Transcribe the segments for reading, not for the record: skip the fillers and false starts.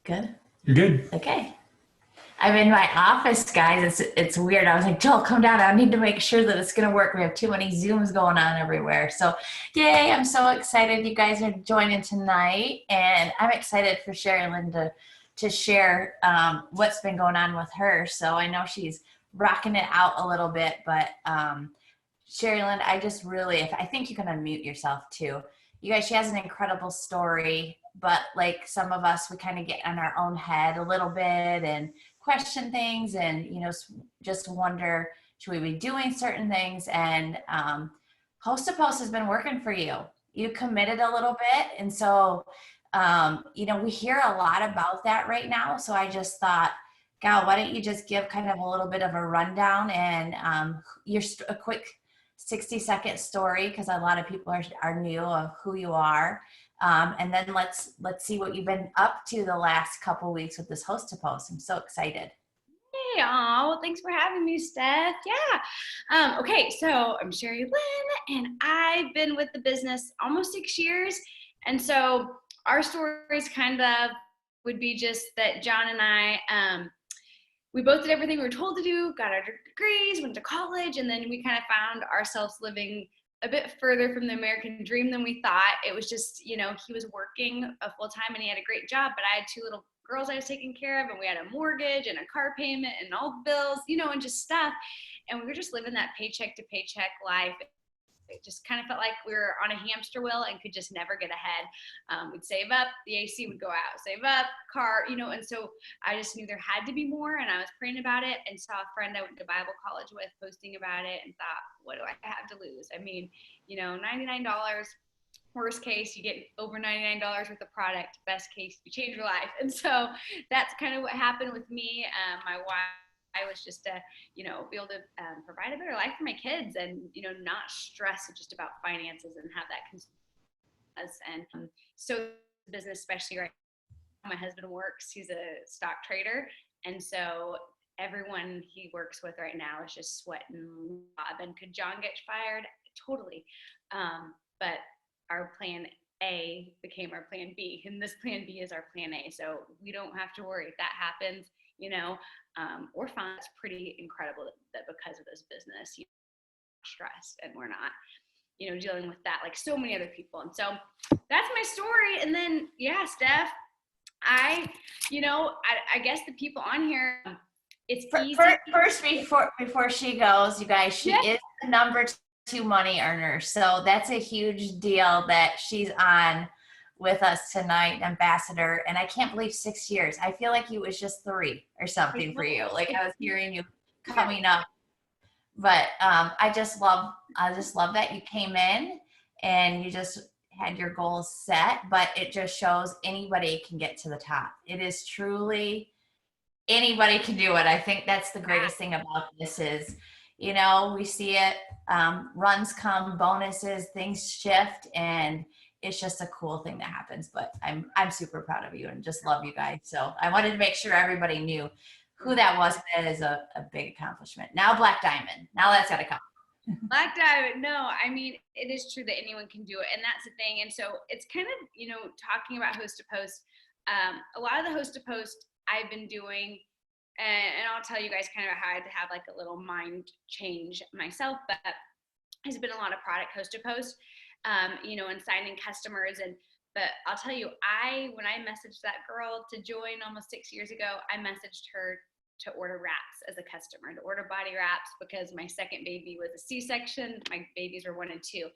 Good. You're good. Okay. I'm in my office, guys. It's weird. I was like, Joel, come down. I need to make sure that it's gonna work. We have too many Zooms going on everywhere. So, yay! I'm so excited you guys are joining tonight, and I'm excited for Sherry Lynn to share what's been going on with her. So I know she's rocking it out a little bit, but Sherry Lynn, I just really, if I think you can unmute yourself too. You guys, she has an incredible story, but like some of us, we kind of get in our own head a little bit and question things, and just wonder, should we be doing certain things? And Host to Post has been working for you. You committed a little bit, and so we hear a lot about that right now. So I just thought, Gal, why don't you just give kind of a little bit of a rundown and a quick 60-second story, because a lot of people are new of who you are. And then let's see what you've been up to the last couple weeks with this Host to Post. I'm so excited. Hey, well, thanks for having me, Steph. Yeah. Okay, so I'm Sherry Lynn, and I've been with the business almost 6 years. And so our stories kind of would be just that John and I, we both did everything we were told to do, got our degrees, went to college, and then we kind of found ourselves living a bit further from the American dream than we thought. It was just, he was working a full time and he had a great job, but I had two little girls I was taking care of, and we had a mortgage and a car payment and all the bills, and just stuff. And we were just living that paycheck to paycheck life. It just kind of felt like we were on a hamster wheel and could just never get ahead. We'd save up, the AC would go out, save up, car, and so I just knew there had to be more, and I was praying about it and saw a friend I went to Bible college with posting about it and thought, what do I have to lose? I mean, $99, worst case, you get over $99 worth of product. Best case, you change your life. And so that's kind of what happened with me. My wife, I was just to, be able to provide a better life for my kids and, not stress just about finances and have that concern. And so business, especially right now, my husband works, he's a stock trader. And so everyone he works with right now is just sweating. And could John get fired? Totally. But our plan A became our plan B, and this plan B is our plan A. So we don't have to worry if that happens, we're fine. It's pretty incredible that because of this business, you're stressed and we're not, dealing with that like so many other people. And so that's my story. And then, yeah, Steph, I guess the people on here, it's easy. First, before she goes, you guys, she is the number two money earner. So that's a huge deal that she's on with us tonight, Ambassador. And I can't believe 6 years. I feel like it was just 3 or something for you. Like I was hearing you coming up. But I just love that you came in and you just had your goals set. But it just shows anybody can get to the top. It is truly anybody can do it. I think that's the greatest thing about this is, we see it, runs come, bonuses, things shift, and it's just a cool thing that happens. But I'm super proud of you and just love you guys. So I wanted to make sure everybody knew who that was. That is a big accomplishment. Now Black Diamond. Now that's got to come. Black Diamond. No, I mean, it is true that anyone can do it. And that's the thing. And so it's kind of, talking about Host to Post. A lot of the Host to Post I've been doing, and I'll tell you guys kind of how I had to have like a little mind change myself, but there's been a lot of product Host to Post, and signing customers. But I'll tell you, when I messaged that girl to join almost 6 years ago, I messaged her to order wraps as a customer, to order body wraps, because my second baby was a C-section. My babies were 1 and 2.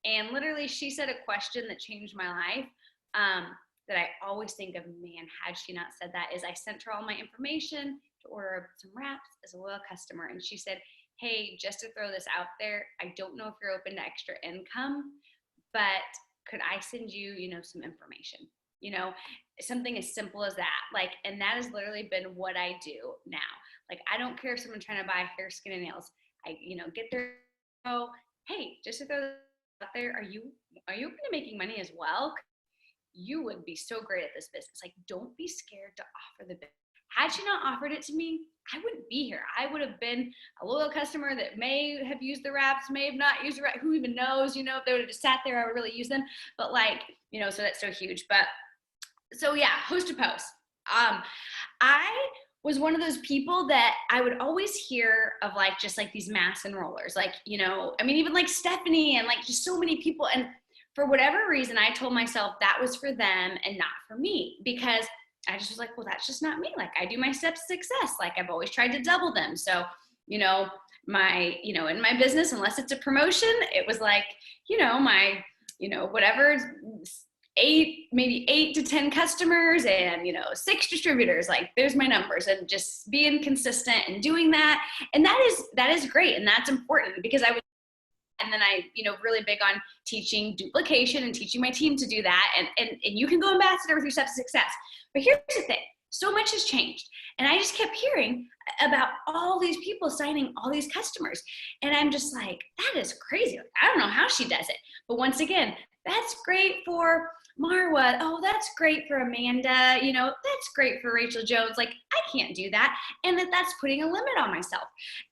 And literally she said a question that changed my life, that I always think of, man, had she not said that, is I sent her all my information to order some wraps as a loyal customer. And she said, hey, just to throw this out there, I don't know if you're open to extra income, but could I send you, some information, something as simple as that. Like, and that has literally been what I do now. Like, I don't care if someone's trying to buy hair, skin, and nails. I, get their, oh, hey, just to throw this out there, are you open to making money as well? You would be so great at this business. Like, don't be scared to offer the business. Had she not offered it to me, I wouldn't be here. I would have been a loyal customer that may have used the wraps, may have not used the wraps. Who even knows, if they would have just sat there, I would really use them. But so that's so huge. But so yeah, Host to Post. I was one of those people that I would always hear of, like, just like these mass enrollers, like, I mean, even like Stephanie and like just so many people. And for whatever reason, I told myself that was for them and not for me, because I just was like, well, that's just not me. Like, I do my steps to success. Like, I've always tried to double them. So, in my business, unless it's a promotion, it was like, my, whatever, maybe 8 to 10 customers and 6 distributors. Like, there's my numbers, and just being consistent and doing that. And that is great, and that's important, because and then I really big on teaching duplication and teaching my team to do that. And you can go ambassador with your steps to success. But here's the thing, so much has changed, and I just kept hearing about all these people signing all these customers, and I'm just like, that is crazy. Like, I don't know how she does it. But once again, that's great for Marwa. Oh, that's great for Amanda. That's great for Rachel Jones. Like, I can't do that. And that's putting a limit on myself.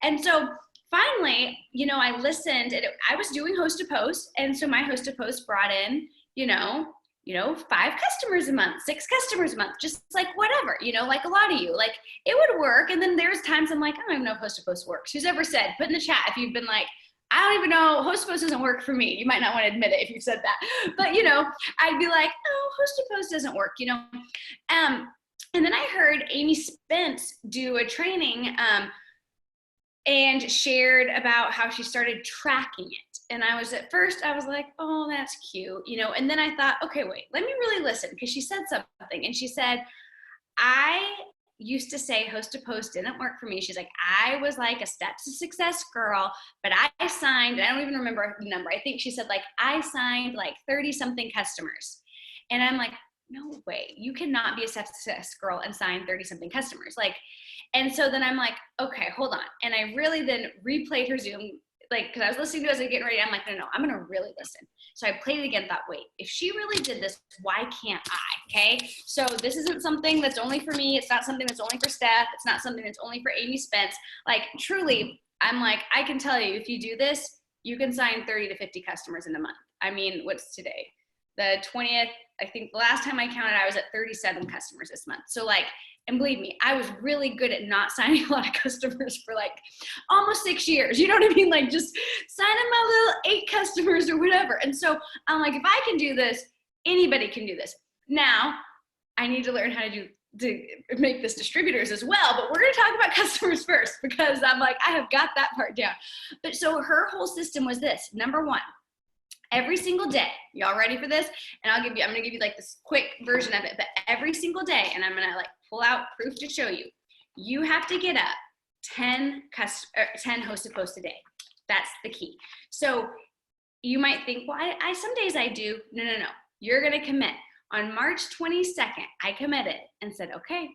And so finally, I listened, and I was doing host to post. And so my host to post brought in, 5 customers a month, 6 customers a month, just like whatever, like a lot of you, like, it would work. And then there's times I'm like, I don't even know if host to post works. Who's ever said, put in the chat if you've been like, I don't even know, host to post doesn't work for me. You might not want to admit it if you've said that, but I'd be like, oh, host to post doesn't work, and then I heard Amy Spence do a training, and shared about how she started tracking it. And at first I was like, oh, that's cute, and then I thought, okay, wait, let me really listen, because she said something, and she said, I used to say host to post didn't work for me. She's like, I was like a steps to success girl, but I signed, I don't even remember the number. I think she said, like, I signed like 30 something customers. And I'm like, no way, you cannot be a steps to success girl and sign 30 something customers. Like, and so then I'm like, okay, hold on. And I really then replayed her Zoom, like, because I was listening to it as I was getting ready. I'm like, no, I'm going to really listen. So I played it again, thought, wait, if she really did this, why can't I? Okay. So this isn't something that's only for me. It's not something that's only for Steph. It's not something that's only for Amy Spence. Like, truly, I'm like, I can tell you, if you do this, you can sign 30 to 50 customers in a month. I mean, what's today? The 20th, I think the last time I counted, I was at 37 customers this month. So like, and believe me, I was really good at not signing a lot of customers for like almost 6 years. You know what I mean? Like, just signing my little 8 customers or whatever. And so I'm like, if I can do this, anybody can do this. Now, I need to learn how to make this distributors as well, but we're going to talk about customers first, because I'm like, I have got that part down. But so her whole system was this. Number 1, every single day, y'all ready for this? And I'm going to give you like this quick version of it, but every single day, and I'm going to like pull out proof to show you, you have to get up 10 host to post a day. That's the key. So you might think, well, I some days I do. No. You're going to commit. On March 22nd, I committed and said, okay,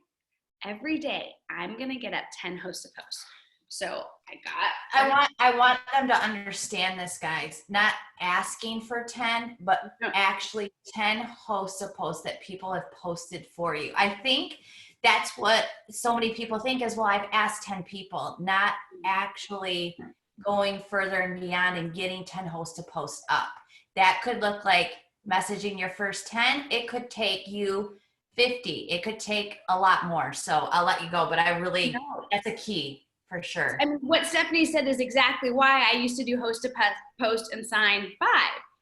every day I'm going to get up 10 host to post. So I want them to understand this, guys. Not asking for 10, but actually 10 hosts to post that people have posted for you. I think that's what so many people think is, well, I've asked 10 people, not actually going further and beyond and getting 10 hosts to post up. That could look like messaging your first 10. It could take you 50. It could take a lot more. So I'll let you go, but that's a key. For sure. And what Stephanie said is exactly why I used to do host to post and sign 5,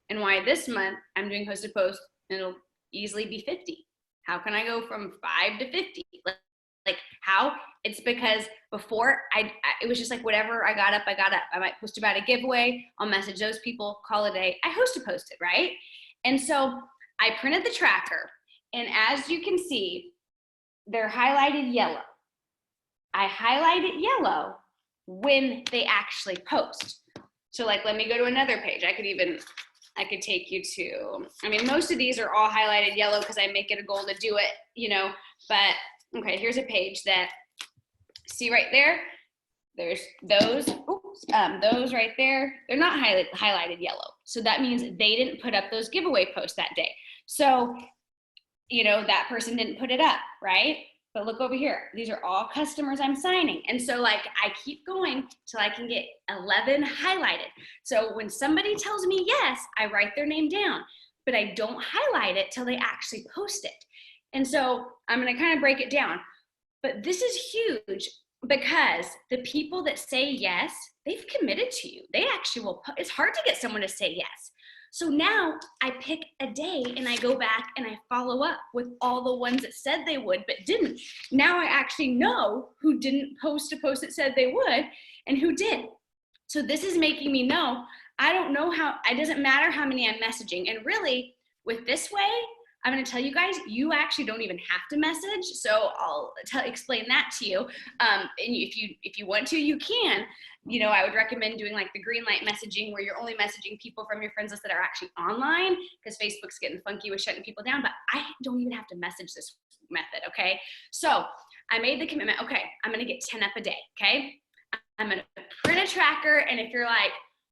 and why this month I'm doing host to post and it'll easily be 50. How can I go from 5 to 50? Like how? It's because before it was just like whatever I got up. I might post about a giveaway. I'll message those people, call it a day. I host to post it, right? And so I printed the tracker, and as you can see, they're highlighted yellow. I highlight it yellow when they actually post. So like, let me go to another page. I could take you to, I mean, most of these are all highlighted yellow because I make it a goal to do it, but okay, here's a page that, see right there? There's those right there. They're not highlighted yellow. So that means they didn't put up those giveaway posts that day. So, that person didn't put it up, right? But look over here. These are all customers I'm signing. And so like, I keep going till I can get 11 highlighted. So when somebody tells me yes, I write their name down, but I don't highlight it till they actually post it. And so I'm going to kind of break it down. But this is huge because the people that say yes, they've committed to you. They actually will. It's hard to get someone to say yes. So now I pick a day and I go back and I follow up with all the ones that said they would but didn't. Now I actually know who didn't post a post that said they would and who did. So this is making me know, I don't know how, it doesn't matter how many I'm messaging. And really, with this way, I'm going to tell you guys, you actually don't even have to message. So I'll explain that to you. And if you want to, you can. You know, I would recommend doing like the green light messaging where you're only messaging people from your friends list that are actually online, because Facebook's getting funky with shutting people down. But I don't even have to message this method. Okay. So I made the commitment. Okay. I'm going to get 10 up a day. Okay. I'm going to print a tracker. And if you're like,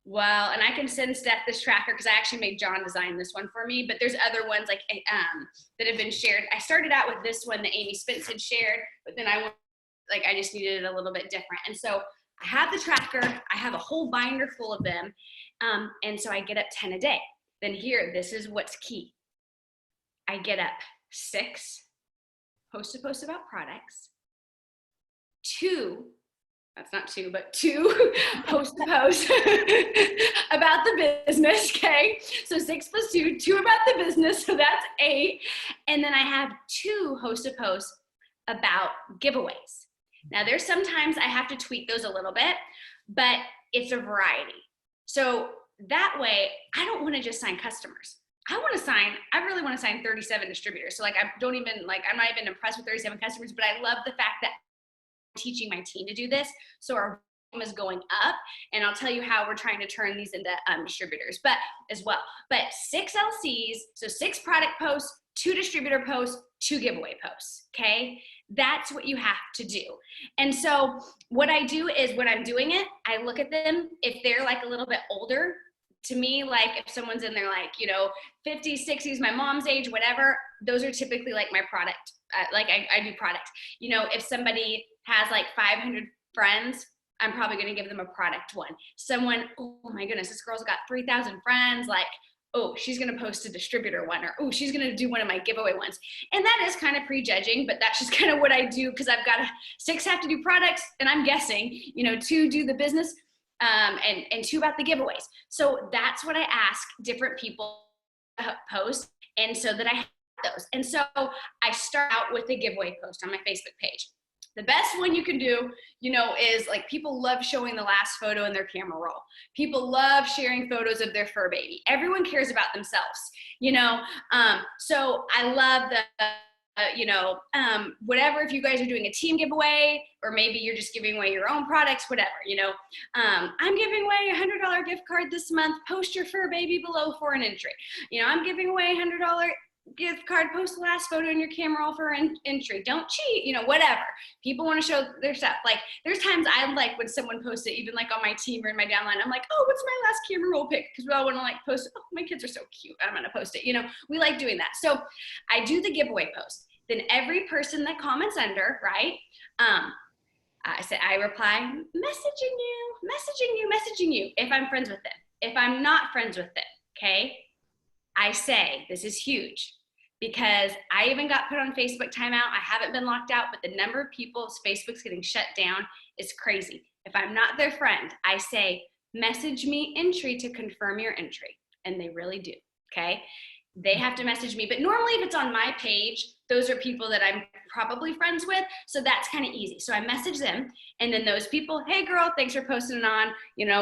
well, and I can send Steph this tracker because I actually made John design this one for me, but there's other ones like that have been shared. I started out with this one that Amy Spence had shared, but then I just needed it a little bit different. And so I have the tracker, I have a whole binder full of them. And so I get up 10 a day. Then here, this is what's key. I get up 6 post to post about products, 2 post to post about the business, okay? So 6 plus 2, 2 about the business, so that's 8. And then I have 2 host to post about giveaways. Now there's sometimes I have to tweak those a little bit, but it's a variety. So that way, I don't want to just sign customers. I really want to sign 37 distributors. So I'm not even impressed with 37 customers, but I love the fact that teaching my team to do this. So our volume is going up, and I'll tell you how we're trying to turn these into distributors, but 6 LCs, so 6 product posts, 2 distributor posts, 2 giveaway posts. Okay. That's what you have to do. And so what I do is when I'm doing it, I look at them. If they're like a little bit older, to me, like if someone's in their 50s, 60s, my mom's age, whatever, those are typically like my product. I do product. If somebody has like 500 friends, I'm probably going to give them a product one. Someone, oh my goodness, this girl's got 3,000 friends. Oh, she's going to post a distributor one, or oh, she's going to do one of my giveaway ones. And that is kind of prejudging, but that's just kind of what I do, because I've got 6 have to do products, and I'm guessing, 2 do the business, and 2 about the giveaways. So that's what I ask different people to post, and so that I have those. And so I start out with a giveaway post on my Facebook page. The best one you can do, is people love showing the last photo in their camera roll. People love sharing photos of their fur baby. Everyone cares about themselves, so I love whatever, if you guys are doing a team giveaway, or maybe you're just giving away your own products, whatever, I'm giving away a $100 gift card this month, post your fur baby below for an entry. I'm giving away a $100 gift card, post the last photo in your camera roll for an entry. Don't cheat, whatever. People want to show their stuff. There's times I when someone posts it, even on my team or in my downline, I'm like, oh, what's my last camera roll pic? Because we all want to post, oh, my kids are so cute, I'm going to post it. We like doing that. So I do the giveaway post. Then every person that comments under, right? I reply, messaging you, if I'm friends with them. If I'm not friends with them, okay? I say, this is huge, because I even got put on Facebook timeout. I haven't been locked out, but the number of people Facebook's getting shut down is crazy. If I'm not their friend, I say, message me entry to confirm your entry. And they really do, okay? They have to message me. But normally if it's on my page, those are people that I'm probably friends with. So that's kind of easy. So I message them, and then those people, hey girl, thanks for posting it on,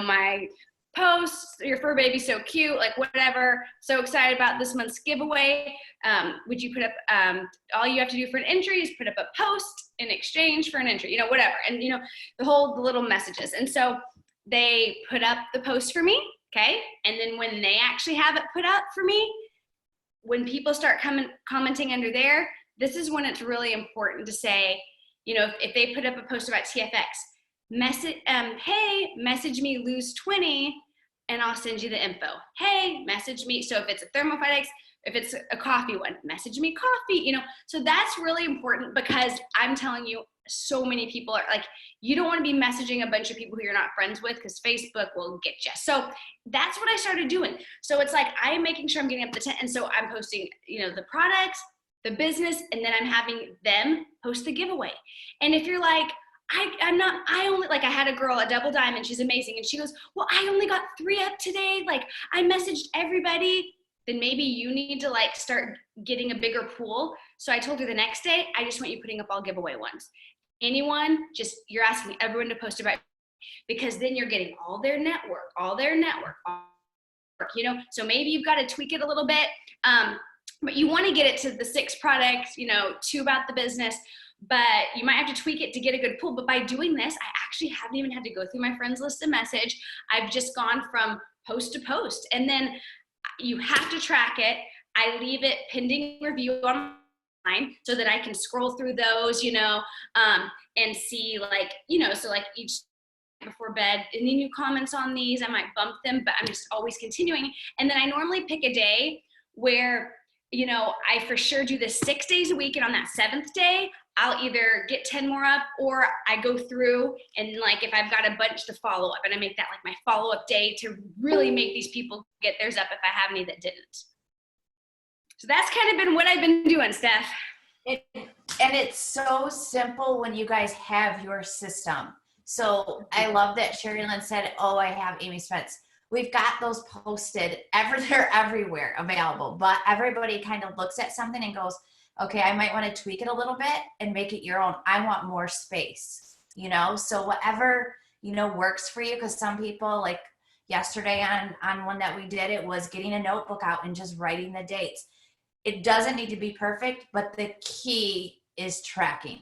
my posts, your fur baby's so cute, whatever, so excited about this month's giveaway. Would you put up, all you have to do for an entry is put up a post in exchange for an entry, whatever. And, the little messages. And so they put up the post for me, okay? And then when they actually have it put up for me, when people start commenting under there, this is when it's really important to say, if they put up a post about TFX, hey, message me lose 20 and I'll send you the info. Hey, message me. So if it's a ThermoFitex, if it's a coffee one, message me coffee, so that's really important, because I'm telling you, so many people are you don't want to be messaging a bunch of people who you're not friends with, because Facebook will get you. So that's what I started doing. So it's I'm making sure I'm getting up the 10. And so I'm posting, the products, the business, and then I'm having them post the giveaway. And if you're like, I had a girl, a double diamond, she's amazing. And she goes, well, I only got 3 up today. Like I messaged everybody. Then maybe you need to like start getting a bigger pool. So I told her the next day, I just want you putting up all giveaway ones. Anyone, you're asking everyone to post about, because then you're getting all their network, so maybe you've got to tweak it a little bit. But you want to get it to the 6 products, 2 about the business, but you might have to tweak it to get a good pool. But by doing this, I actually haven't even had to go through my friends list and message. I've just gone from post to post, and then you have to track it. I leave it pending review online so that I can scroll through those, and see so like each before bed, any new comments on these, I might bump them, but I'm just always continuing. And then I normally pick a day where, I for sure do this 6 days a week. And on that 7th day, I'll either get 10 more up, or I go through and like, if I've got a bunch to follow up, and I make that like my follow-up day to really make these people get theirs up if I have any that didn't. So that's kind of been what I've been doing, Steph. And it's so simple when you guys have your system. So I love that Sherry Lynn said, oh, I have Amy Spence. We've got those posted they're everywhere available, but everybody kind of looks at something and goes, okay, I might want to tweak it a little bit and make it your own. I want more space, so whatever, works for you. Cause some people, like yesterday on one that we did, it was getting a notebook out and just writing the dates. It doesn't need to be perfect, but the key is tracking,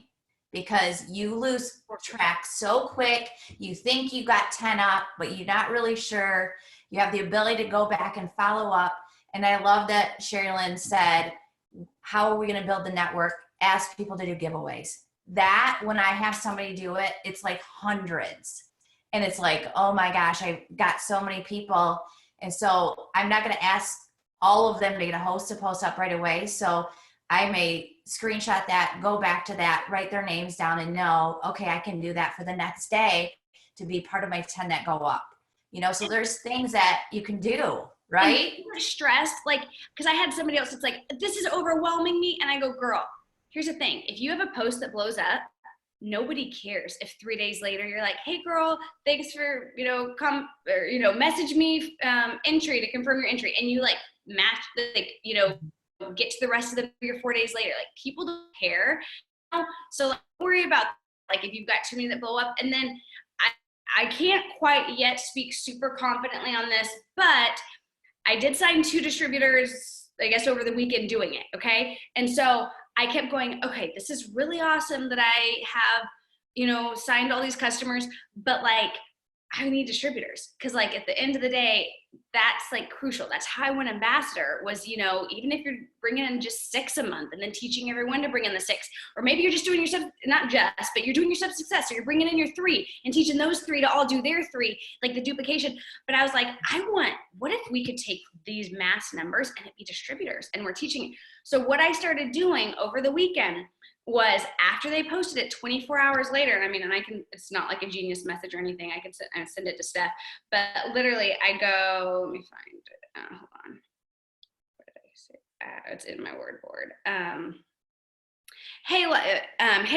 because you lose track so quick. You think you got 10 up, but you're not really sure. You have the ability to go back and follow up. And I love that Sherry Lynn said, how are we going to build the network? Ask people to do giveaways. That, when I have somebody do it, it's like hundreds. And it's like, oh my gosh, I got so many people. And so I'm not going to ask all of them to get a host to post up right away. So I may screenshot that, go back to that, write their names down, and know, okay, I can do that for the next day to be part of my 10 that go up. So there's things that you can do, right? And stressed, because I had somebody else that's like, this is overwhelming me. And I go, girl, here's the thing. If you have a post that blows up, nobody cares if 3 days later you're like, hey girl, thanks for, message me entry to confirm your entry. And you match, get to the rest of the 3 or 4 days later. People don't care. So don't worry about if you've got too many that blow up. And then I can't quite yet speak super confidently on this, but I did sign 2 distributors, I guess, over the weekend doing it. Okay. And so I kept going, okay, this is really awesome that I have, signed all these customers, but I need distributors. Cause at the end of the day, that's crucial. That's how I went ambassador was, even if you're bringing in just 6 a month and then teaching everyone to bring in the 6, or maybe you're just doing your stuff, not just, but you're doing your stuff success. So you're bringing in your 3 and teaching those 3 to all do their 3, the duplication. But I was like, what if we could take these mass numbers and it be distributors, and we're teaching. So what I started doing over the weekend was, after they posted it 24 hours later, and it's not like a genius message or anything. I can send it to Steph, but literally I go, let me find it. Hold on. What did I say? It's in my word board. Hey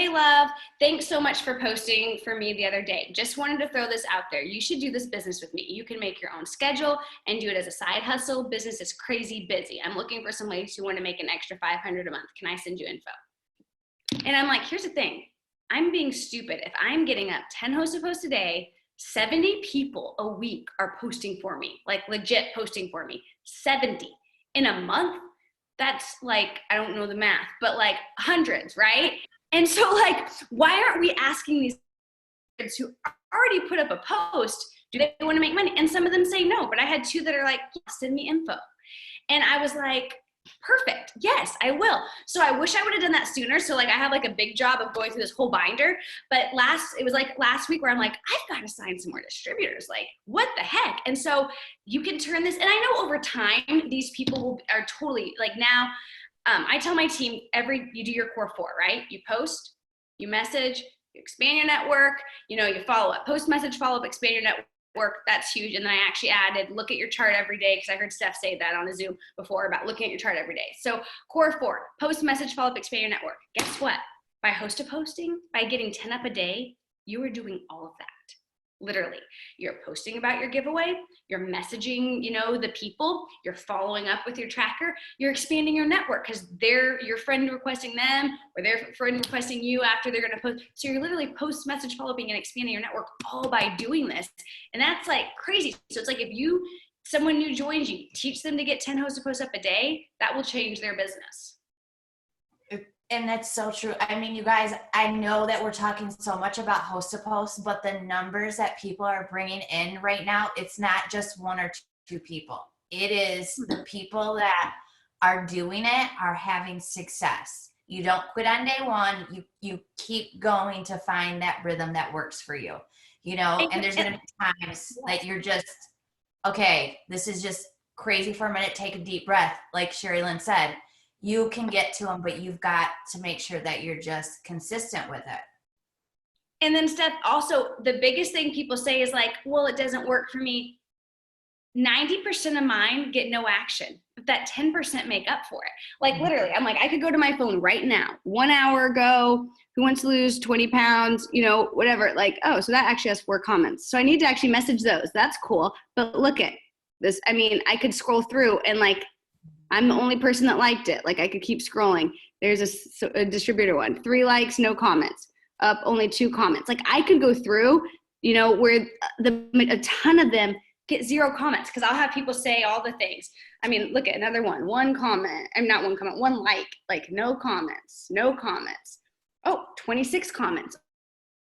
love, thanks so much for posting for me the other day. Just wanted to throw this out there. You should do this business with me. You can make your own schedule and do it as a side hustle. Business is crazy busy. I'm looking for some ladies who want to make an extra $500 a month. Can I send you info? And I'm like, here's the thing. I'm being stupid. If I'm getting up 10 hosted posts a day, 70 people a week are posting for me, legit posting for me. 70 in a month. That's I don't know the math, but hundreds, right? And so why aren't we asking these kids who already put up a post, do they want to make money? And some of them say no, but I had 2 that are like, yeah, send me info. And I was like, perfect. Yes, I will. So I wish I would have done that sooner. So I have a big job of going through this whole binder, but it was last week where I'm like, I've got to sign some more distributors. What the heck? And so you can turn this, and I know over time, these people are totally now, I tell my team you do your core 4, right? You post, you message, you expand your network, you follow up, post, message, follow up, expand your network. network. That's huge. And then I actually added look at your chart every day, because I heard Steph say that on a Zoom before about looking at your chart every day. So core 4, post, message, follow up, expand your network. Guess what? By host to posting, by getting 10 up a day, you are doing all of that. Literally, you're posting about your giveaway, you're messaging, the people, you're following up with your tracker, you're expanding your network because they're your friend requesting them or their friend requesting you after they're going to post. So you're literally post, message, following and expanding your network all by doing this. And that's like crazy. So it's like if someone new joins you, teach them to get 10 hosts to post up a day, that will change their business. And that's so true. I mean, you guys, I know that we're talking so much about host to post, but the numbers that people are bringing in right now, it's not just 1 or 2 people. It is the people that are doing it are having success. You don't quit on day 1. You keep going to find that rhythm that works for you, and there's going to be times that you're just, okay, this is just crazy for a minute. Take a deep breath. Like Sherry Lynn said, you can get to them, but you've got to make sure that you're just consistent with it. And then Steph, also the biggest thing people say is like, well, it doesn't work for me. 90% of mine get no action, but that 10% make up for it. Like literally, I'm like, I could go to my phone right now, 1 hour ago, who wants to lose 20 pounds, whatever. Like, oh, so that actually has 4 comments. So I need to actually message those. That's cool. But look at this. I mean, I could scroll through and like, I'm the only person that liked it. Like I could keep scrolling. There's a distributor one, 3 likes, no comments. Up, only 2 comments. Like I could go through, where a ton of them get 0 comments, because I'll have people say all the things. I mean, look at another one, 1 comment. I'm not 1 comment, 1 like no comments, no comments. Oh, 26 comments.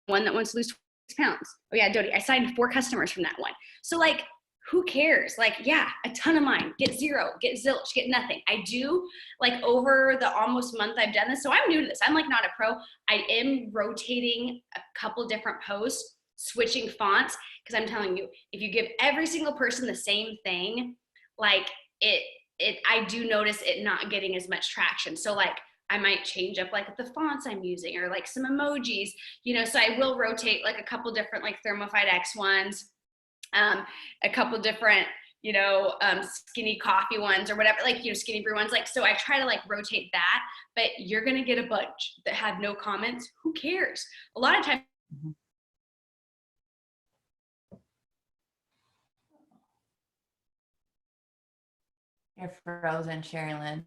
One that wants to lose 26 pounds. Oh yeah, Dodie, I signed 4 customers from that one. So like, who cares? Like, yeah, a ton of mine get 0, get zilch, get nothing. I do like over the almost month I've done this. So I'm new to this. I'm like not a pro. I am rotating a couple different posts, switching fonts. Cause I'm telling you, if you give every single person the same thing, like I do notice it not getting as much traction. So like, I might change up like the fonts I'm using or like some emojis, so I will rotate like a couple different like Thermofite X ones. A couple different, skinny coffee ones or whatever, like, skinny brew ones. Like, so I try to like rotate that, but you're going to get a bunch that have no comments. Who cares? A lot of times. You're frozen, Sherry Lynn.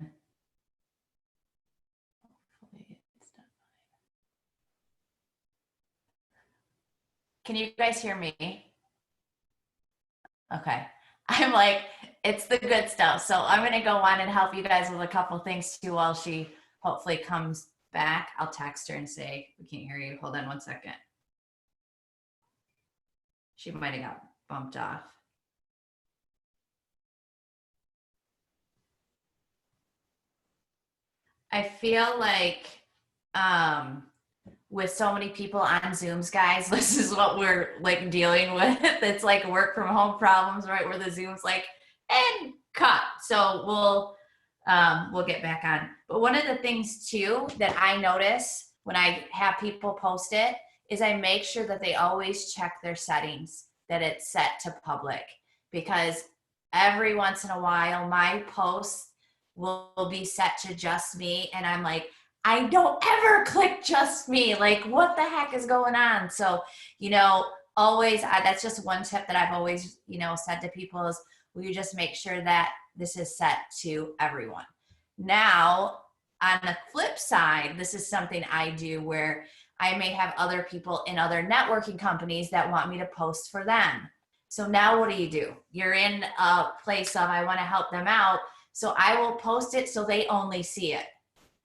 Can you guys hear me? Okay. I'm like, it's the good stuff. So I'm going to go on and help you guys with a couple things too while she hopefully comes back. I'll text her and say, we can't hear you. Hold on 1 second. She might have got bumped off. I feel like with so many people on Zooms, guys, this is what we're like dealing with. It's like work from home problems, right? Where the Zoom's like, and cut. So we'll get back on. But one of the things too that I notice when I have people post it is I make sure that they always check their settings, that it's set to public, because every once in a while my posts will be set to just me. And I'm like, I don't ever click just me. Like, what the heck is going on? So, always, that's just one tip that I've always, said to people is, will you just make sure that this is set to everyone? Now, on the flip side, this is something I do where I may have other people in other networking companies that want me to post for them. So now what do? You're in a place of, I want to help them out. So I will post it so they only see it,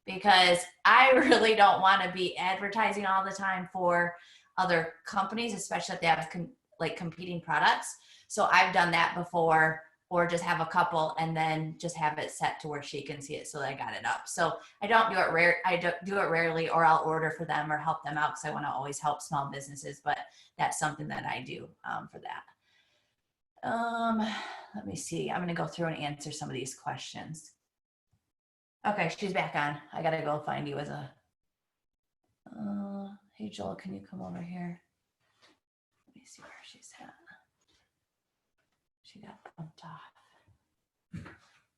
because I really don't want to be advertising all the time for other companies, especially if they have competing products. So I've done that before, or just have a couple and then just have it set to where she can see it so I got it up. So I don't do it I don't do it rarely, or I'll order for them or help them out because I want to always help small businesses, but that's something that I do for that. Let me see. I'm going to go through and answer some of these questions. Okay, she's back on. I got to go find you as a, hey Joel, can you come over here? Let me see where she's at. She got bumped off.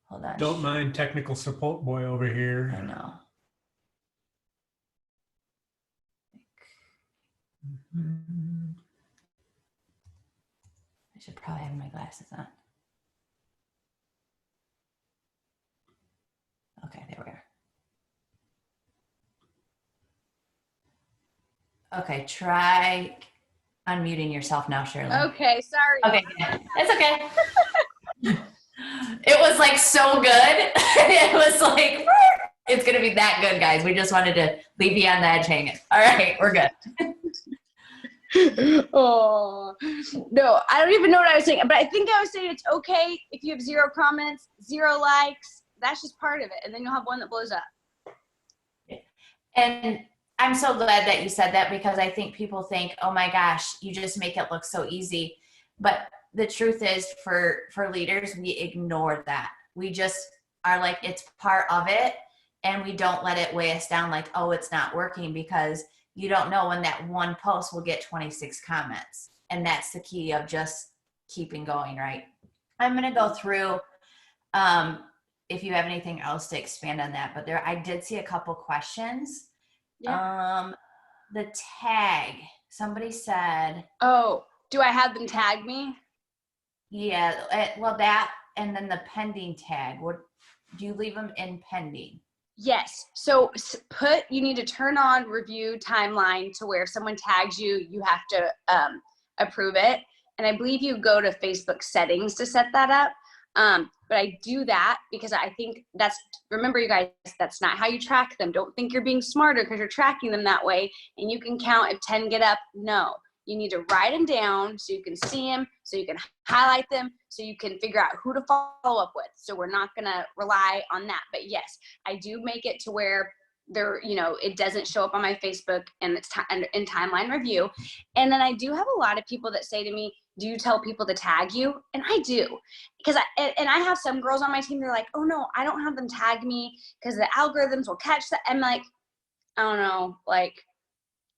Hold on. Don't mind technical support boy over I here. know. I should probably have my glasses on. Okay, there we are. Okay, try unmuting yourself now, Shirley. Okay, sorry. Okay, good. It's okay. It was like so good. It was like, it's going to be that good, guys. We just wanted to leave you on the edge hanging. All right, we're good. Oh, no, I don't even know what I was saying, but I think I was saying it's okay if you have 0 comments, 0 likes. That's just part of it. And then you'll have one that blows up. And I'm so glad that you said that, because I think people think, oh my gosh, you just make it look so easy. But the truth is, for leaders, we ignore that. We just are like, it's part of it. And we don't let it weigh us down like, oh, it's not working, because you don't know when that one post will get 26 comments. And that's the key of just keeping going, right? I'm going to go through, if you have anything else to expand on that, but I did see a couple questions. Yeah. The tag, somebody said. Oh, do I have them tag me? Yeah, well, that, and then the pending tag, what, do you leave them in pending? Yes. So you need to turn on review timeline to where if someone tags you, you have to approve it. And I believe you go to Facebook settings to set that up. But I do that because I think remember you guys, that's not how you track them. Don't think you're being smarter because you're tracking them that way and you can count if 10 get up. No, you need to write them down so you can see them, so you can highlight them, so you can figure out who to follow up with. So we're not going to rely on that. But yes, I do make it to where it doesn't show up on my Facebook and it's in timeline review. And then I do have a lot of people that say to me, do you tell people to tag you? And I do, because I have some girls on my team that are like, oh no, I don't have them tag me because the algorithms will catch that. I'm like, I don't know, like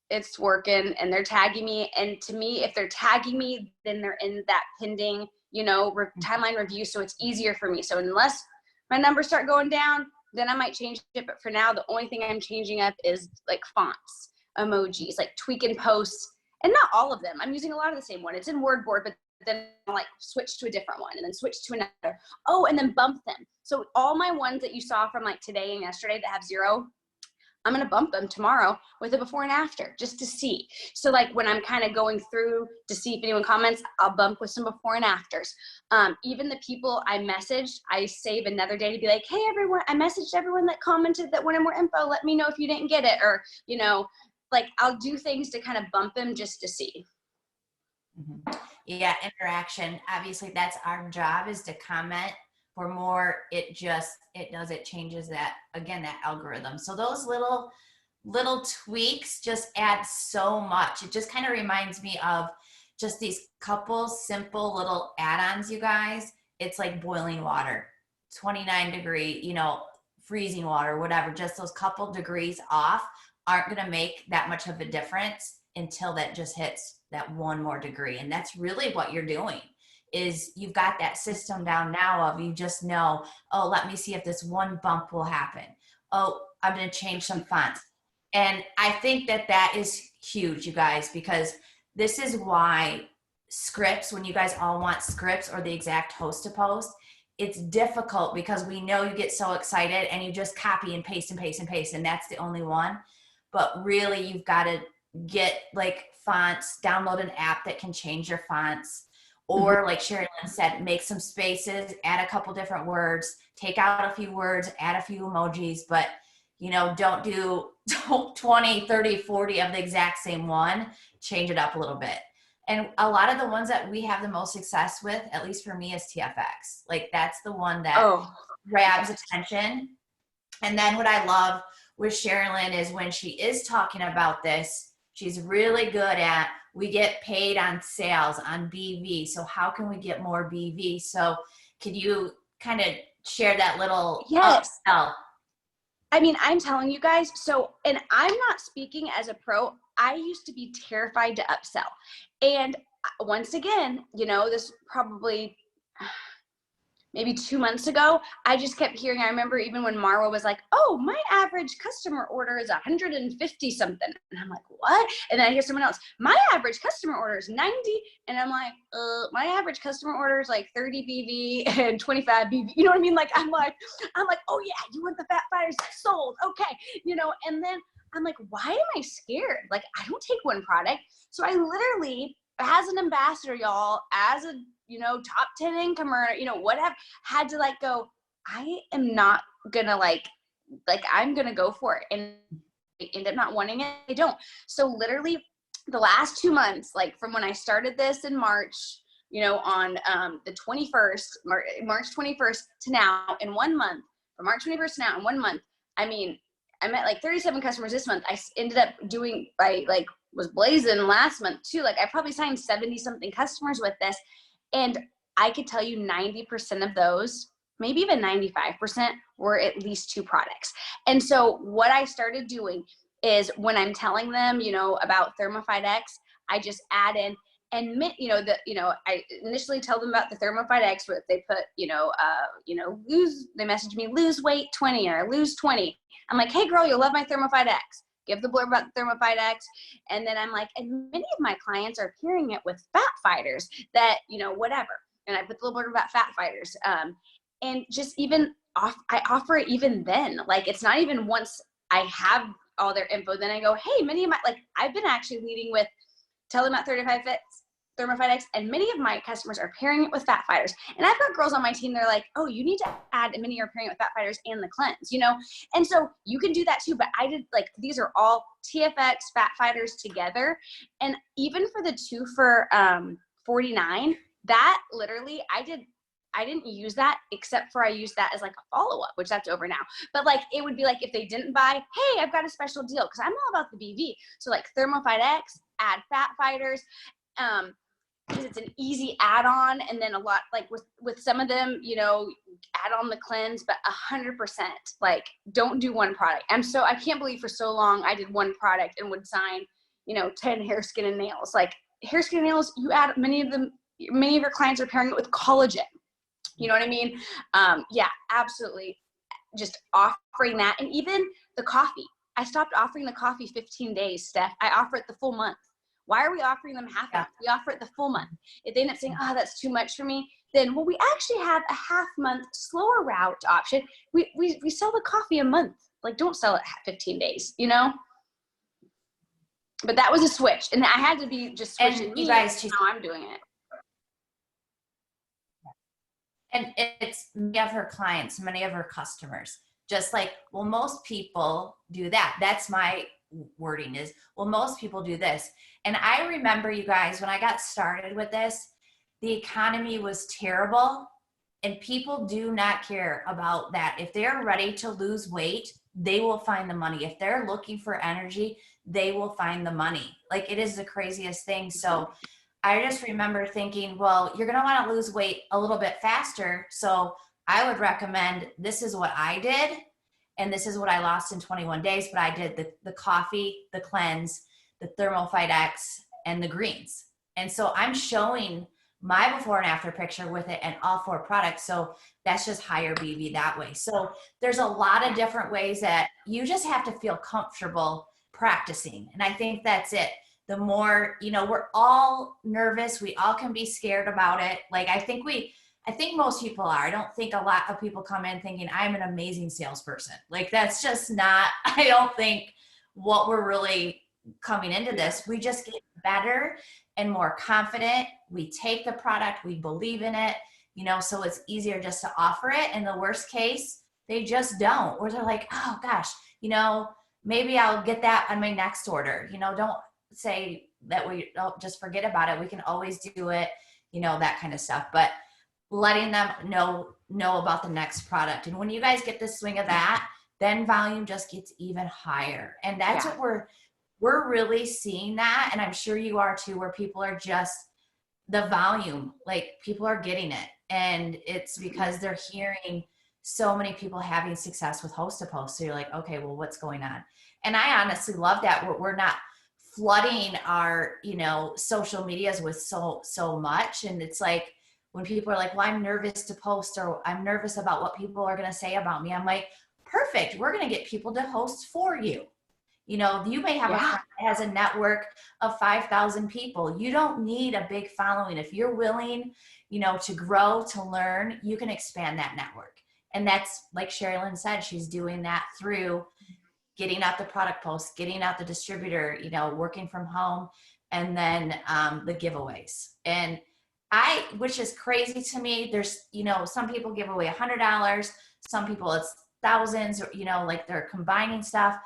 it's working and they're tagging me. And to me, if they're tagging me, then they're in that pending, timeline review. So it's easier for me. So unless my numbers start going down, then I might change it. But for now, the only thing I'm changing up is like fonts, emojis, like tweaking posts, and not all of them. I'm using a lot of the same one. It's in WordBoard, but then I'll like switch to a different one and then switch to another. Oh, and then bump them. So all my ones that you saw from like today and yesterday that have 0, I'm going to bump them tomorrow with a before and after just to see. So like when I'm kind of going through to see if anyone comments, I'll bump with some before and afters. Even the people I messaged, I save another day to be like, hey, everyone, I messaged everyone that commented that wanted more info. Let me know if you didn't get it. Or, like I'll do things to kind of bump them just to see. Mm-hmm. Yeah, interaction. Obviously, that's our job, is to comment. For more, it changes that algorithm. So those little tweaks just add so much. It just kind of reminds me of just these couple simple little add-ons, you guys. It's like boiling water, 29 degree, freezing water, whatever. Just those couple degrees off aren't going to make that much of a difference until that just hits that one more degree. And that's really what you're doing, is you've got that system down now of, you just know, oh, let me see if this one bump will happen. Oh, I'm going to change some fonts. And I think that is huge, you guys, because this is why scripts, when you guys all want scripts or the exact host to post, it's difficult because we know you get so excited and you just copy and paste and paste and paste, and that's the only one. But really, you've got to get like fonts, download an app that can change your fonts, or like Sherilyn said, make some spaces, add a couple different words, take out a few words, add a few emojis, but don't do 20, 30, 40 of the exact same one. Change it up a little bit. And a lot of the ones that we have the most success with, at least for me, is TFX. Like that's the one that grabs attention. And then what I love with Sherilyn is when she is talking about this, she's really good at, we get paid on sales, on BV. So how can we get more BV? So could you kind of share that little upsell? I mean, I'm telling you guys, and I'm not speaking as a pro. I used to be terrified to upsell. And once again, this probably, maybe 2 months ago, I just kept hearing, I remember even when Marwa was like, oh, my average customer order is 150 something. And I'm like, what? And then I hear someone else, my average customer order is 90. And I'm like, my average customer order is like 30 BV and 25 BV. You know what I mean? Like, I'm like, oh yeah, you want the fat fighters sold. Okay. And then I'm like, why am I scared? Like, I don't take one product. So I literally, as an ambassador, y'all, as a, top 10 income earner, whatever, had to like go, I am not gonna like I'm gonna go for it. And I end up not wanting it. I don't. So literally the last 2 months, like from when I started this in March, on the 21st, March 21st to now in 1 month, from March 21st to now in 1 month, I mean, I met like 37 customers this month. I ended up was blazing last month too. Like I probably signed 70 something customers with this. And I could tell you 90% of those, maybe even 95%, were at least 2 products. And so what I started doing is when I'm telling them, about Thermofite X, I just add in, and I initially tell them about the Thermofite X, but they put, they message me, lose weight 20 or lose 20. I'm like, hey girl, you'll love my Thermofite X. Give the blurb about the Thermofite X. And then I'm like, and many of my clients are pairing it with fat fighters that, whatever. And I put the little blurb about fat fighters. And just even I offer it even then. Like, it's not even once I have all their info, then I go, hey, many of my, like, I've been actually leading with, tell them about Thermofite X, and many of my customers are pairing it with fat fighters. And I've got girls on my team, they're like, oh, you need to add, and many are pairing it with fat fighters and the cleanse, And so you can do that too, but I did, like, these are all TFX fat fighters together. And even for the 2 for $49, that literally, I didn't use that, except for I used that as like a follow-up, which that's over now. But like, it would be like, if they didn't buy, hey, I've got a special deal, because I'm all about the BV. So like Thermofite X, add fat fighters, because it's an easy add-on. And then a lot, like with some of them, add on the cleanse, but 100%, like, don't do one product. I can't believe for so long I did one product and would sign, 10 hair, skin, and nails. Like hair, skin, and nails, you add, many of your clients are pairing it with collagen. You know what I mean? Yeah, absolutely. Just offering that. And even the coffee. I stopped offering the coffee 15 days, Steph. I offer it the full month. Why are we offering them half month? We offer it the full month. If they end up saying, oh, that's too much for me, then, well, we actually have a half month slower route option. We sell the coffee a month. Like, don't sell it 15 days, But that was a switch. And I had to be just switching. And you guys, how I'm doing it. And it's many of her clients, many of her customers, just like, well, most people do that. That's my wording is, well, most people do this. And I remember, you guys, when I got started with this, the economy was terrible and people do not care about that. If they're ready to lose weight, they will find the money. If they're looking for energy, they will find the money. Like, it is the craziest thing. So I just remember thinking, well, you're going to want to lose weight a little bit faster. So I would recommend, this is what I did. And this is what I lost in 21 days. But I did the coffee, the cleanse, the Thermofite X, and the greens. And so I'm showing my before and after picture with it and all 4 products. So that's just higher BV that way. So there's a lot of different ways that you just have to feel comfortable practicing. And I think that's it. The more, we're all nervous. We all can be scared about it. Like, I think most people are. I don't think a lot of people come in thinking I'm an amazing salesperson. Like, that's just not, I don't think what we're really coming into this. We just get better and more confident. We take the product, we believe in it, so it's easier just to offer it. In the worst case, they just don't, or they're like, oh gosh, maybe I'll get that on my next order. Don't say that we don't, just forget about it. We can always do it, that kind of stuff. But letting them know about the next product. And when you guys get the swing of that, then volume just gets even higher. And that's what we're really seeing that. And I'm sure you are too, where people are just, the volume, like, people are getting it. And it's because they're hearing so many people having success with Host to Post. So you're like, okay, well, what's going on? And I honestly love that we're not flooding our, social medias with so much. And it's like, when people are like, well, I'm nervous to post, or I'm nervous about what people are going to say about me. I'm like, perfect. We're going to get people to host for you. You know, you may have a friend that has a network of 5,000 people. You don't need a big following. If you're willing, you know, to grow, to learn, you can expand that network. And that's like Sherilyn said, she's doing that through getting out the product posts, getting out the distributor, you know, working from home, and then the giveaways. And which is crazy to me, there's, you know, some people give away $100, some people it's thousands, or, you know, like they're combining stuff.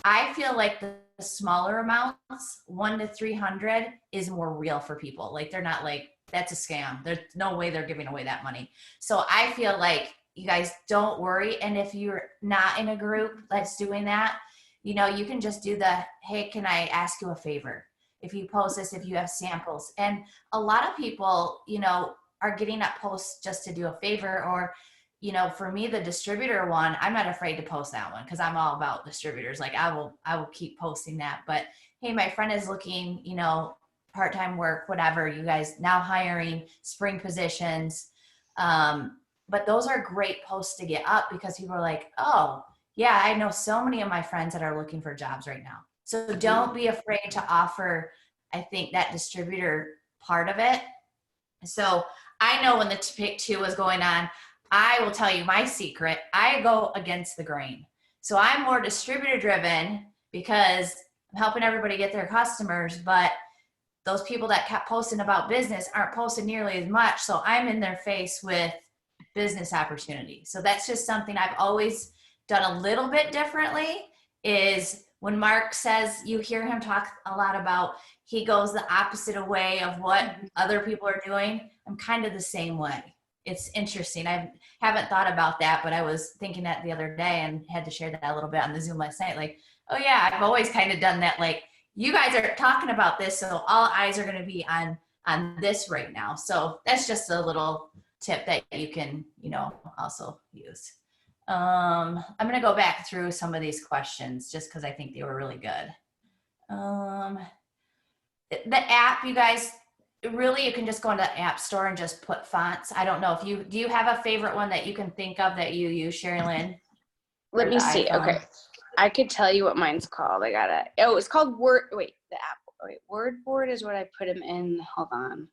I feel like the smaller amounts, 1 to 300, is more real for people. Like they're not like, that's a scam. There's no way they're giving away that money. So I feel like you guys don't worry. And if you're not in a group that's doing that, you know, you can just do the, hey, can I ask you a favor? If you post this, if you have samples. And a lot of people, you know, are getting up posts just to do a favor. Or, you know, for me, the distributor one, I'm not afraid to post that one because I'm all about distributors. Like I will keep posting that. But hey, my friend is looking, you know, part-time work, whatever, you guys now hiring spring positions. But those are great posts to get up because people are like, oh yeah, I know so many of my friends that are looking for jobs right now. So don't be afraid to offer, I think, that distributor part of it. So I know when the pick 2 was going on, I will tell you my secret. I go against the grain. So I'm more distributor driven because I'm helping everybody get their customers, but those people that kept posting about business aren't posting nearly as much. So I'm in their face with business opportunity. So that's just something I've always done a little bit differently. Is when Mark says, you hear him talk a lot about, he goes the opposite way of what other people are doing. I'm kind of the same way. It's interesting. I haven't thought about that, but I was thinking that the other day and had to share that a little bit on the Zoom last night. Like, oh yeah, I've always kind of done that. Like, you guys are talking about this, so all eyes are going to be on this right now. So that's just a little tip that you can, you know, also use. I'm going to go back through some of these questions just because I think they were really good. The app, you guys, really, you can just go into the App Store and just put fonts. I don't know if do you have a favorite one that you can think of that you use, Sherilyn? Let me see. iPhone? Okay. I could tell you what mine's called. It's called the app. Wait, WordBoard is what I put them in. Hold on.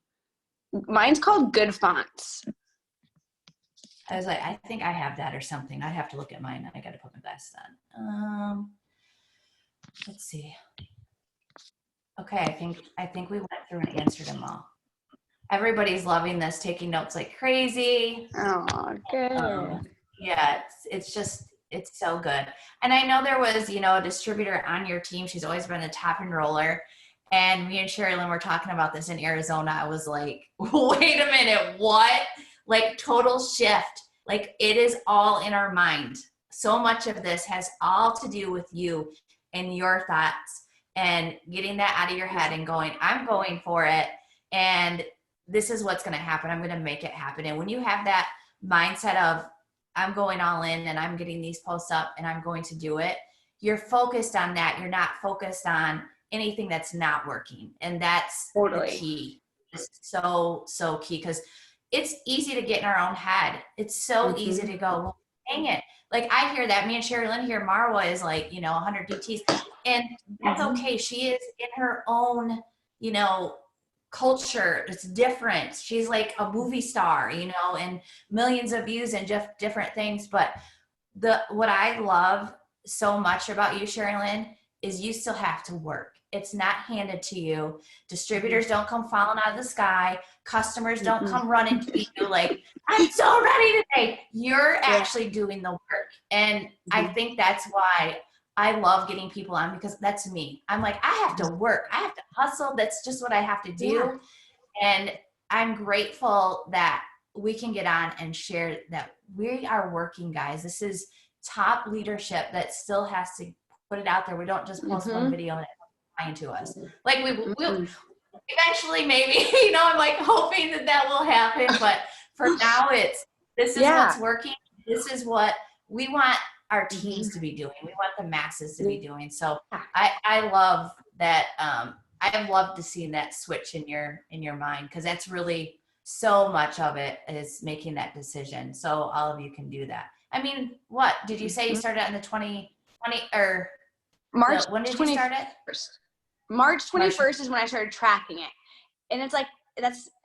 Mine's called Good Fonts. I was like, I think I have that or something. I'd have to look at mine. I got to put my glasses on. Let's see. Okay, I think we went through and answered them all. Everybody's loving this, taking notes like crazy. Oh, good. Yeah, it's so good. And I know there was, you know, a distributor on your team. She's always been a top enroller. And me and Sherilyn were talking about this in Arizona. I was like, wait a minute, what? Like total shift. Like it is all in our mind. So much of this has all to do with you and your thoughts and getting that out of your head and going, I'm going for it. And this is what's going to happen. I'm going to make it happen. And when you have that mindset of, I'm going all in and I'm getting these posts up and I'm going to do it, you're focused on that. You're not focused on anything that's not working. And that's Totally the key. It's so key because it's easy to get in our own head. It's so easy to go, well, dang it. Like I hear that. Me and Sherilyn here, Marwa is like, you know, 100 DTs. And that's okay. She is in her own, you know, culture. It's different. She's like a movie star, you know, and millions of views and just different things. But what I love so much about you, Sherilyn, is you still have to work. It's not handed to you. Distributors don't come falling out of the sky. Customers don't come running to you like, I'm so ready today. You're actually doing the work. And I think that's why I love getting people on, because that's me. I'm like, I have to work. I have to hustle. That's just what I have to do. And I'm grateful that we can get on and share that we are working, guys. This is top leadership that still has to put it out there. We don't just post one video and it's to us. Like we will eventually, maybe, you know, I'm like hoping that will happen. But for now, this is what's working. This is what we want our teams to be doing. We want the masses to be doing. So I love that. I love to see that switch in your mind, because that's really so much of it is making that decision. So all of you can do that. I mean, what did you say you started on the 2020 or March when did you start it? 21st. March 21st is when I started tracking it. And it's like,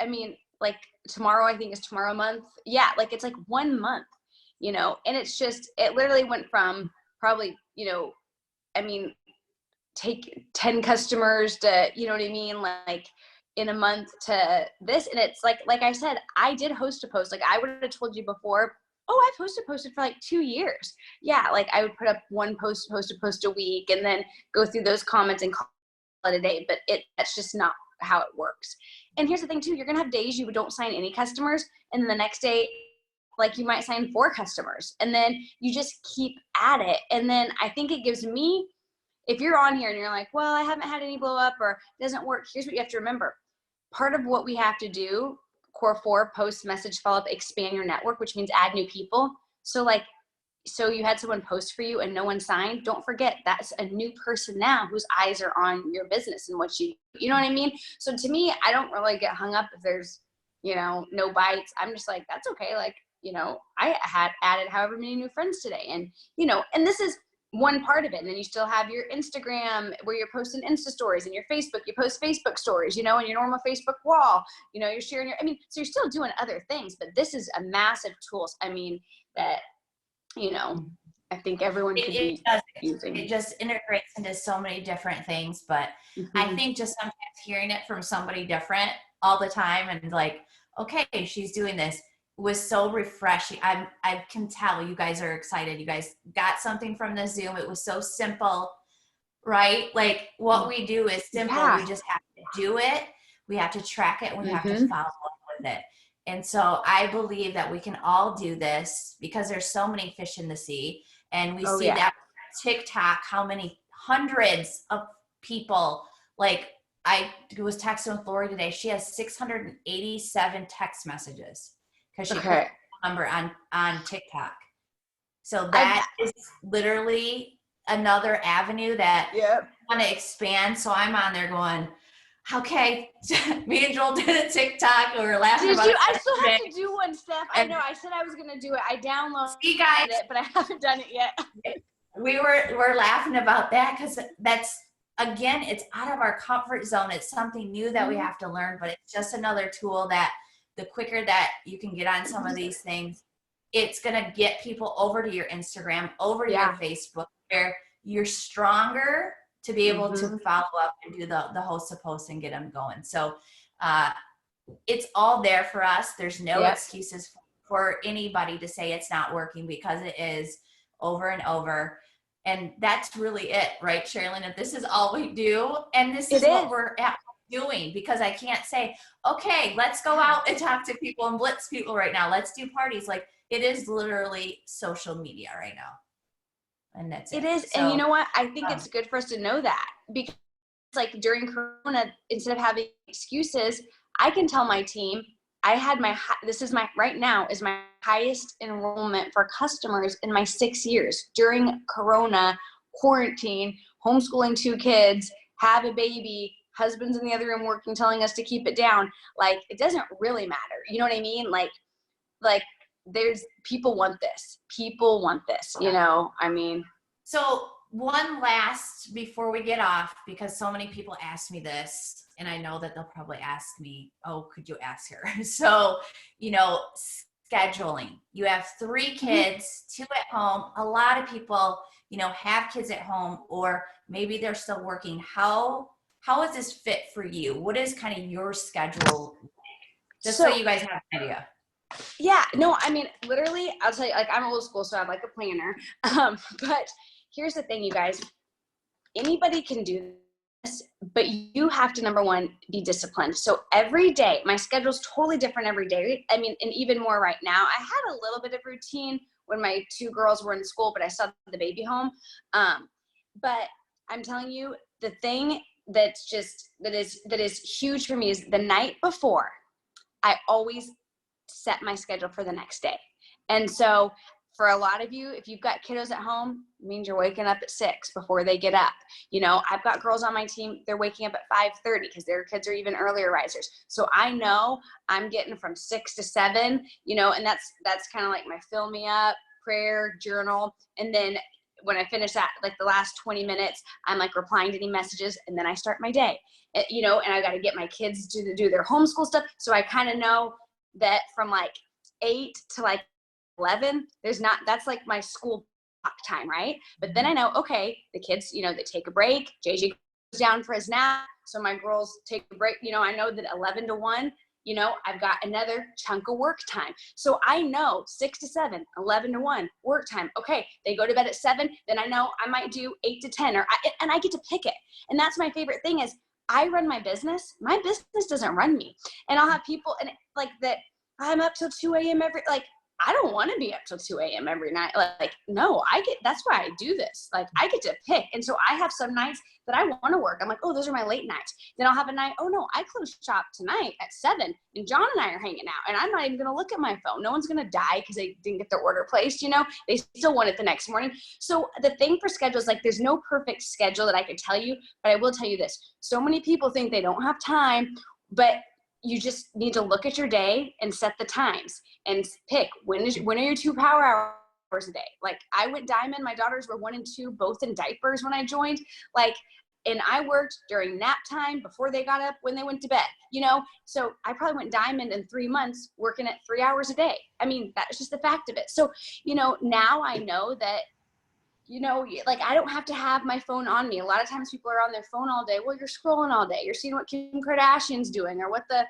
I mean, like tomorrow, I think is tomorrow month. Yeah. Like it's like 1 month, you know, and it's just, it literally went from probably, you know, I mean, take 10 customers to, you know what I mean? Like in a month to this. And it's like I said, I did host a post. Like I would have told you before, oh, I've posted for like 2 years. Yeah. Like I would put up one post a week and then go through those comments and call it a day. But that's just not how it works. And here's the thing too, you're going to have days you don't sign any customers. And then the next day, like you might sign 4 customers and then you just keep at it. And then I think it gives me, if you're on here and you're like, well, I haven't had any blow up or it doesn't work, here's what you have to remember. Part of what we have to do, core 4, post, message, follow up, expand your network, which means add new people. So you had someone post for you and no one signed. Don't forget that's a new person now whose eyes are on your business and what you know what I mean? So to me, I don't really get hung up if there's, you know, no bites. I'm just like, that's okay. Like, you know, I had added however many new friends today and, you know, and this is one part of it. And then you still have your Instagram where you're posting Insta stories and your Facebook, you post Facebook stories, you know, and your normal Facebook wall, you know, you're sharing so you're still doing other things, but this is a massive tool. I mean, that, you know, I think everyone could be using. It just integrates into so many different things, but I think just sometimes hearing it from somebody different all the time and like, okay, she's doing this was so refreshing. I can tell you guys are excited. You guys got something from the Zoom. It was so simple, right? Like what we do is simple. Yeah. We just have to do it. We have to track it. We have to follow up with it. And so I believe that we can all do this because there's so many fish in the sea. And we see that TikTok, how many hundreds of people, like I was texting with Lori today. She has 687 text messages because she put the number on TikTok. So that is literally another avenue that I want to expand. So I'm on there going, okay, me and Joel did a TikTok. We were laughing about it. I still have to do one, Steph. I know. I said I was going to do it. I downloaded it, but I haven't done it yet. We're laughing about that because that's, again, it's out of our comfort zone. It's something new that we have to learn, but it's just another tool that the quicker that you can get on some of these things, it's going to get people over to your Instagram, over to your Facebook, where you're stronger to be able to follow up and do the host a post and get them going. So it's all there for us. There's no excuses for anybody to say it's not working because it is over and over. And that's really it, right, Sherilyn? If this is all we do, and this is what we're doing, because I can't say, okay, let's go out and talk to people and blitz people right now. Let's do parties. Like it is literally social media right now. And that's it. It is. So, and you know what? I think it's good for us to know that because like during Corona, instead of having excuses, I can tell my team, right now is my highest enrollment for customers in my 6 years during Corona, quarantine, homeschooling 2 kids, have a baby, husband's in the other room working, telling us to keep it down. Like, it doesn't really matter. You know what I mean? Like there's people want this, you know, I mean. So one last, before we get off, because so many people ask me this, and I know that they'll probably ask me, oh, could you ask her? So, you know, scheduling. You have 3 kids, 2 at home. A lot of people, you know, have kids at home, or maybe they're still working. How does this fit for you? What is kind of your schedule? Just so you guys have an idea. Yeah, no, I mean, literally, I'll tell you, like, I'm old school, so I'm like a planner. But here's the thing, you guys. Anybody can do this, but you have to, number one, be disciplined. So every day, my schedule's totally different every day. I mean, and even more right now. I had a little bit of routine when my 2 girls were in school, but I still had the baby home. But I'm telling you, the thing that is huge for me is the night before, I always set my schedule for the next day. And so for a lot of you, if you've got kiddos at home, it means you're waking up at 6 before they get up. You know, I've got girls on my team, they're waking up at 5:30 because their kids are even earlier risers. So I know I'm getting from 6 to 7, you know, and that's kind of like my fill me up, prayer, journal. And then when I finish that, like the last 20 minutes, I'm like replying to any messages, and then I start my day, you know, and I got to get my kids to do their homeschool stuff. So I kind of know that from like 8 to like 11, that's like my school time, right? But then I know, okay, the kids, you know, they take a break, JJ goes down for his nap, so my girls take a break, you know, I know that 11 to 1, you know, I've got another chunk of work time. So I know 6 to 7, 11 to 1, work time. Okay, they go to bed at 7, then I know I might do 8 to 10, and I get to pick it. And that's my favorite thing is I run my business. My business doesn't run me. And I'll have people and like that I'm up till 2 a.m. I don't want to be up till 2 a.m. every night. Like, no, that's why I do this. Like, I get to pick. And so I have some nights that I want to work. I'm like, oh, those are my late nights. Then I'll have a night, oh no, I close shop tonight at 7 and John and I are hanging out and I'm not even going to look at my phone. No one's going to die because they didn't get their order placed, you know, they still want it the next morning. So the thing for schedules, like there's no perfect schedule that I could tell you, but I will tell you this. So many people think they don't have time, but you just need to look at your day and set the times and pick when are your 2 power hours a day. Like I went diamond, my daughters were 1 and 2, both in diapers when I joined, like, and I worked during nap time before they got up when they went to bed, you know? So I probably went diamond in 3 months working at 3 hours a day. I mean, that's just the fact of it. So, you know, now I know that, you know, like I don't have to have my phone on me. A lot of times people are on their phone all day. Well, you're scrolling all day. You're seeing what Kim Kardashian's doing or what's the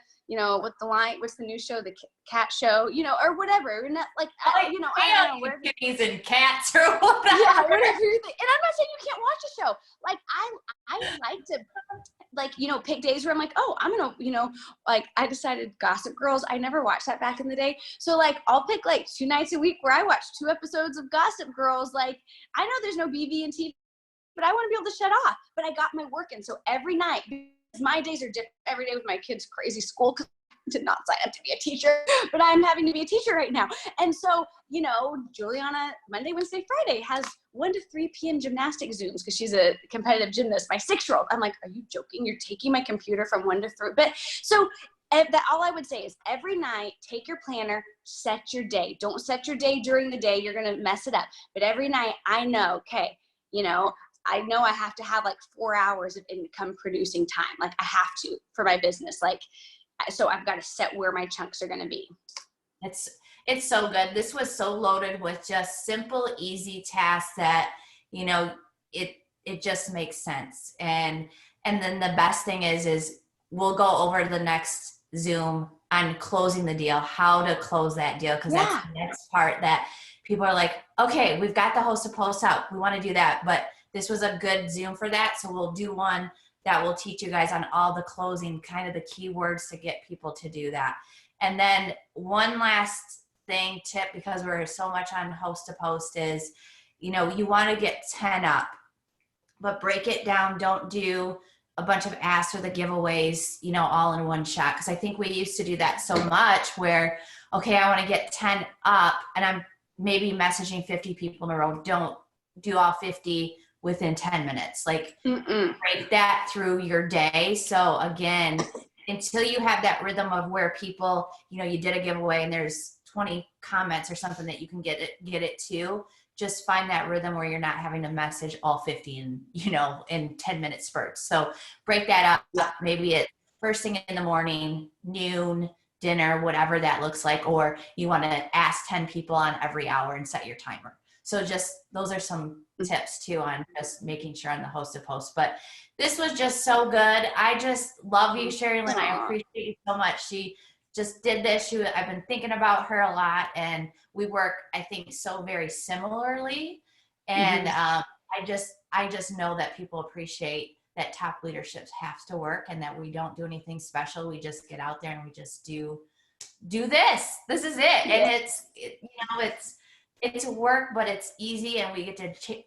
new show, the cat show, you know, or whatever. You're not like, you know, I don't know, whatever. Kitties and cats or whatever. Yeah, whatever you think. And I'm not saying you can't watch a show. Like I like to, like, you know, pick days where I'm like, oh, I'm gonna, you know, like I decided Gossip Girls. I never watched that back in the day. So like I'll pick like 2 nights a week where I watch 2 episodes of Gossip Girls. Like I know there's no BB and TV, but I want to be able to shut off. But I got my work in. So every night, my days are different every day with my kids' crazy school because I did not sign up to be a teacher, but I'm having to be a teacher right now. And so, you know, Juliana, Monday, Wednesday, Friday has 1 to 3 p.m. gymnastic Zooms because she's a competitive gymnast. My 6-year-old, I'm like, are you joking? You're taking my computer from 1 to 3. But so that all I would say is every night, take your planner, set your day. Don't set your day during the day. You're going to mess it up. But every night I know, okay, you know I have to have like 4 hours of income producing time. Like I have to for my business. Like, so I've got to set where my chunks are going to be. It's so good. This was so loaded with just simple, easy tasks that, you know, it just makes sense. And then the best thing is we'll go over the next Zoom on closing the deal, how to close that deal. Cause that's the next part that people are like, okay, we've got the host to post out. We want to do that. But this was a good Zoom for that. So we'll do one that will teach you guys on all the closing, kind of the keywords to get people to do that. And then one last tip, because we're so much on host to post, is, you know, you want to get 10 up, but break it down. Don't do a bunch of asks or the giveaways, you know, all in one shot. Because I think we used to do that so much where, okay, I want to get 10 up and I'm maybe messaging 50 people in a row. Don't do all 50 within 10 minutes. Like break that through your day. So again, until you have that rhythm of where people, you know, you did a giveaway and there's 20 comments or something that you can get it to, just find that rhythm where you're not having to message all 50 in, you know, in 10-minute spurts. So break that up. Maybe it's first thing in the morning, noon, dinner, whatever that looks like, or you want to ask 10 people on every hour and set your timer. So just, those are some tips too on just making sure on the host to post. But this was just so good. I just love you, Sherry Lynn. I appreciate you so much. She just did this. I've been thinking about her a lot, and we work, I think, so very similarly. And I just know that people appreciate that top leadership has to work and that we don't do anything special. We just get out there and we just do this. This is it. And it's work, but it's easy, and we get to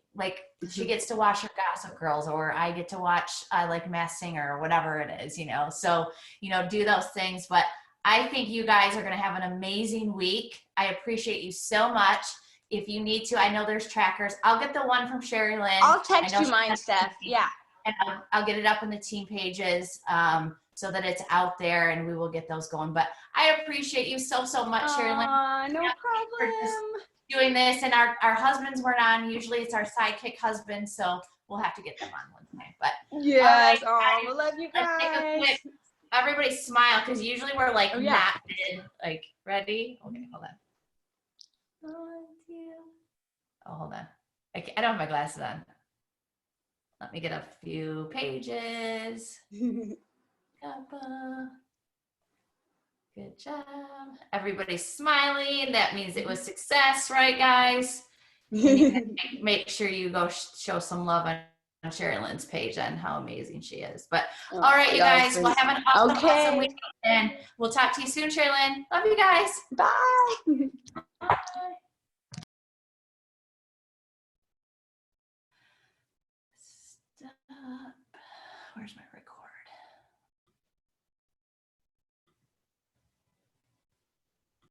she gets to watch her Gossip Girls, or I get to watch like Masked Singer or whatever it is, you know. So, you know, do those things. But I think you guys are going to have an amazing week. I appreciate you so much. if you need to, I know there's trackers. I'll get the one from Sherry Lynn. I'll text I know you she mine, has- Steph. Yeah. And I'll get it up in the team pages so that it's out there, and we will get those going. But I appreciate you so much, Sherry Lynn, No problem. doing this. And our husbands weren't on. Usually it's our sidekick husband, so we'll have to get them on one time. But Yes. All right, Oh, we love you let's take a guys. quick. Everybody smile, because usually we're like Oh, yeah. not in, like ready. Okay, hold on. 1, 2. Oh, hold on. I don't have my glasses on. Let me get a few pages. Couple. Good job. Everybody's smiling. That means it was success, right, guys? Make sure you go show some love on Sherry Lynn's page on how amazing she is. But all right, you guys, we'll have an awesome week, and we'll talk to you soon, Sherry Lynn. Love you guys. Bye.